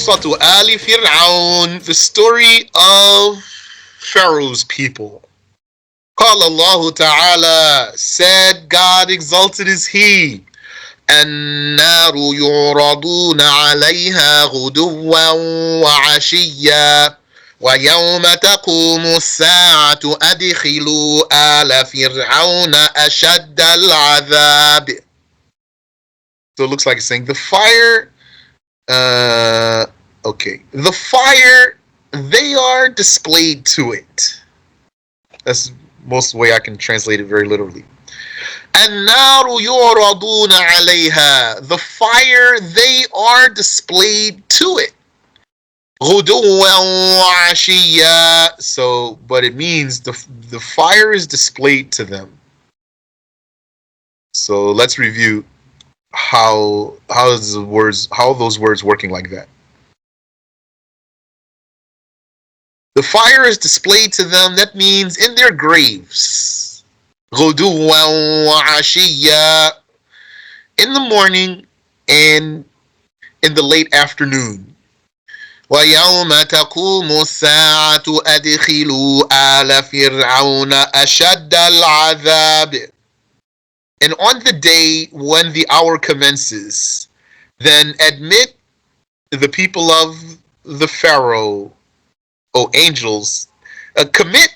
قصة آل فرعون, the story of Pharaoh's people. قال الله تعالى, said God, exalted is He, النار يعرضون عليها غدوا وعشيا ويوم تقوم الساعة أدخلوا آل فرعون أشد العذاب. So it looks like it's saying the fire, the fire, they are displayed to it. That's most way I can translate it very literally. النار يعرضون عليها, the fire, they are displayed to it. غدوا وعشيا, so, but it means the fire is displayed to them. So let's review how those words working like that. The fire is displayed to them, that means in their graves. غدوا وعشيا, in the morning and in the late afternoon. ويوم تقوم الساعة أدخلوا آل فرعون أشد العذاب. And on the day when the hour commences, then admit the people of the Pharaoh, O angels, commit,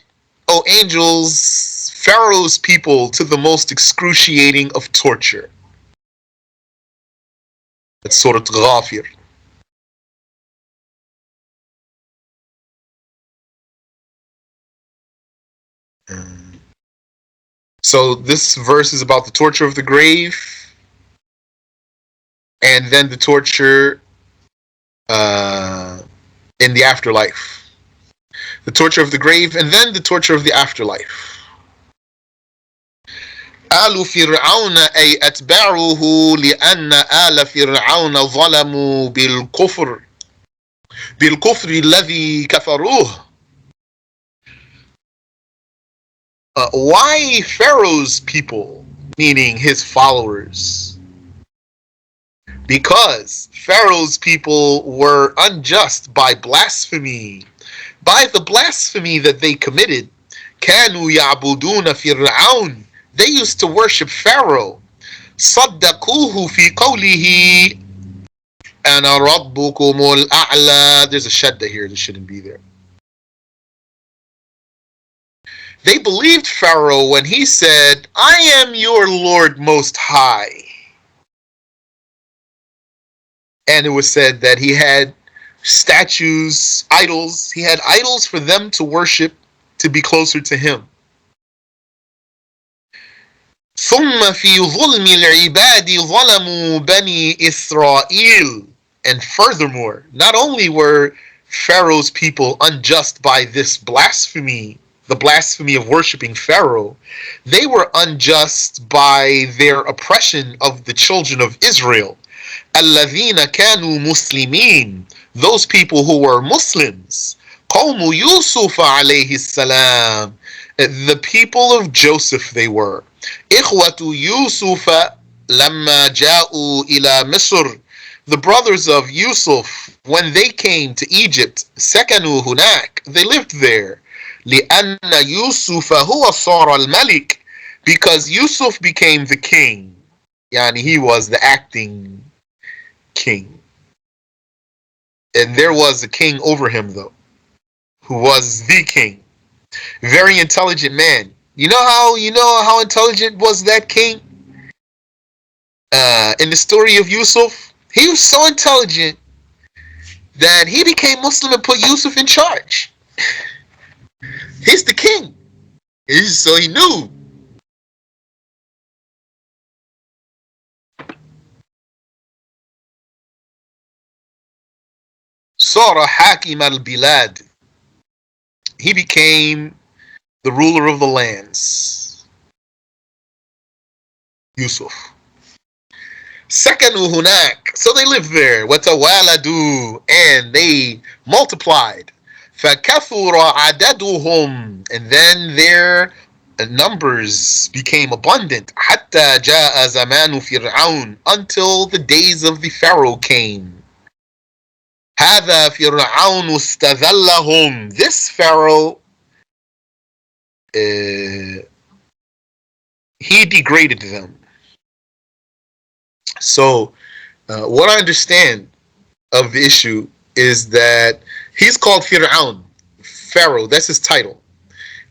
O angels, Pharaoh's people to the most excruciating of torture. That's Surah Ghafir. So this verse is about the torture of the grave, and then the torture in the afterlife. The torture of the grave, and then the torture of the afterlife. آل فرعون أي أتباعه لأن آل فرعون ظلموا بالكفر الذي كفروه. Why Pharaoh's people, meaning his followers? Because Pharaoh's people were unjust by blasphemy, by the blasphemy that they committed. كانوا يعبدون فرعون, they used to worship Pharaoh. صدقوه في قوله أنا ربكم الأعلى. There's a shadda here that shouldn't be there. They believed Pharaoh when he said, I am your Lord Most High. And it was said that he had statues, idols. He had idols for them to worship, to be closer to him. ثم في ظلم العباد ظلموا بني إسرائيل. And furthermore, not only were Pharaoh's people unjust by this blasphemy, the blasphemy of worshiping Pharaoh, they were unjust by their oppression of the children of Israel. الذين كانوا مسلمين, those people who were Muslims. قوم يوسف عليه السلام, the people of Joseph they were. إخوة يوسف لما جاءوا إلى مصر, the brothers of Yusuf, when they came to Egypt, سكنوا هناك, they lived there. لأن يوسف هو صار الملك, because Yusuf became the king. Yani he was the acting king. And there was a king over him though, who was the king. Very intelligent man. You know how intelligent was that king? In the story of Yusuf, he was so intelligent that he became Muslim and put Yusuf in charge. He's the king. So he knew. صار حاكم البلاد. He became the ruler of the lands. Yusuf. سكنوا هناك, so they lived there. وتوالدوا, and they multiplied. فكثر عددهم, and then their numbers became abundant. حتى جاء زمان فرعون, until the days of the Pharaoh came. هذا فرعون استذلهم. This Pharaoh, he degraded them. So what I understand of the issue is that he's called Pharaoh. Pharaoh, that's his title.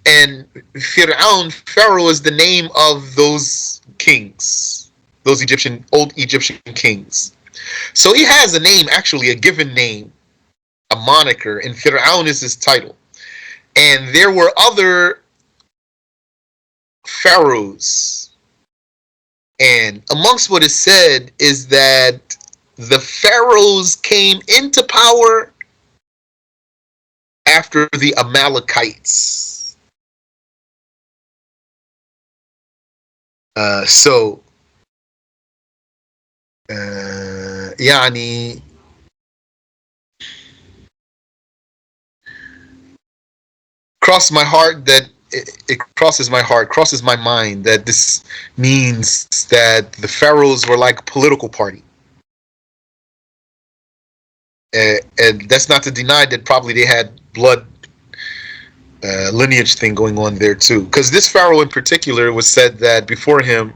And Pharaoh is the name of those kings, those old Egyptian kings. So he has a name, actually a given name, a moniker, and Pharaoh is his title. And there were other pharaohs. And amongst what is said is that the pharaohs came into power after the Amalekites. يعني crosses my heart that it crosses my mind that this means that the pharaohs were like a political party. And that's not to deny that probably they had blood lineage thing going on there too. Because this pharaoh in particular was said that before him,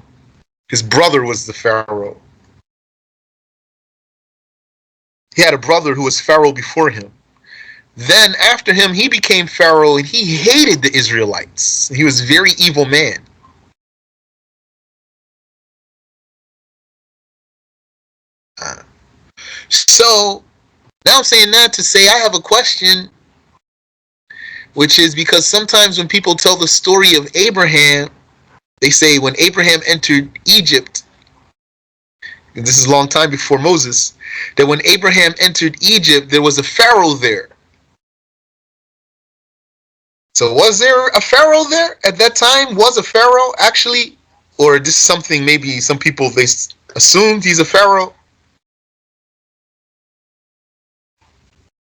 his brother was the pharaoh. He had a brother who was pharaoh before him. Then after him, he became pharaoh and he hated the Israelites. He was a very evil man. So now I'm saying that to say I have a question, which is because sometimes when people tell the story of Abraham, they say when Abraham entered Egypt, and this is a long time before Moses, that when Abraham entered Egypt, there was a pharaoh there. So was there a pharaoh there at that time? Was a pharaoh actually? Or this is something maybe some people, they assumed he's a pharaoh?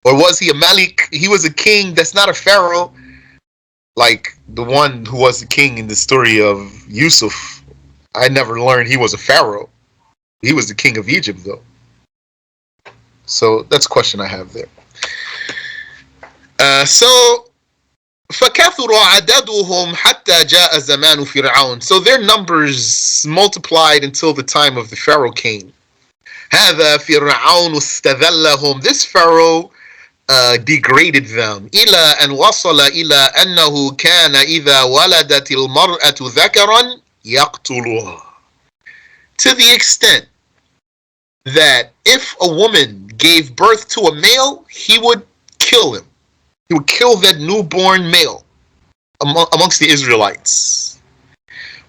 Or was he a Malik? He was a king that's not a pharaoh, like the one who was the king in the story of Yusuf. I never learned he was a pharaoh. He was the king of Egypt though. So that's a question I have there. فكثر عددهم حتى جاء زمان فرعون. So their numbers multiplied until the time of the Pharaoh came. هذا فرعون استذلهم. This Pharaoh degraded them. إلى أن وصل إلى أنه كان إذا ولدت المرأة ذكرا يقتلها. To the extent that if a woman gave birth to a male, he would kill him. He would kill that newborn male amongst the Israelites.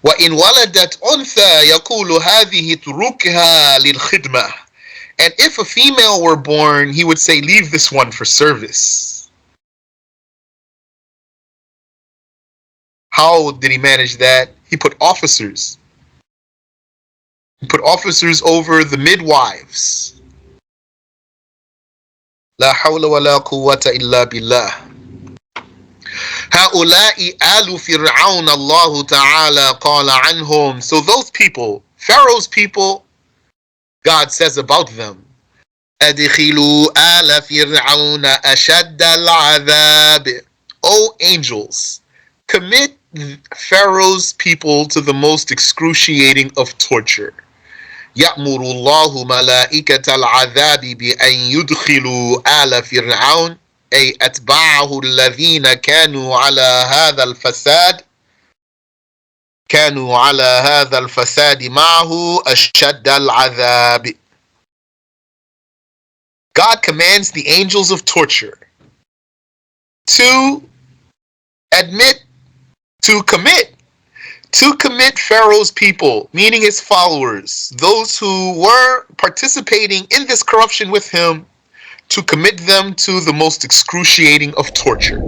وَإِنْ وَلَدَتْ أُنْثَى يَقُولُ هَذِهِ تُرُكْهَا لِلْخِدْمَةِ. And if a female were born, he would say, leave this one for service. How did he manage that? He put officers. He put officers over the midwives. لا حول ولا قوة إلا بالله. هؤلاء آل فرعون الله تعالى قال عنهم. So those people, Pharaoh's people, God says about them, أدخلوا آل فرعون أشد العذاب. O angels, commit Pharaoh's people to the most excruciating of torture. يأمر الله ملائكة العذاب بأن يدخلوا آل فرعون أي أتباعه الذين كانوا على هذا الفساد معه أشد العذاب. God commands the angels of torture to commit Pharaoh's people, meaning his followers, those who were participating in this corruption with him, to commit them to the most excruciating of torture.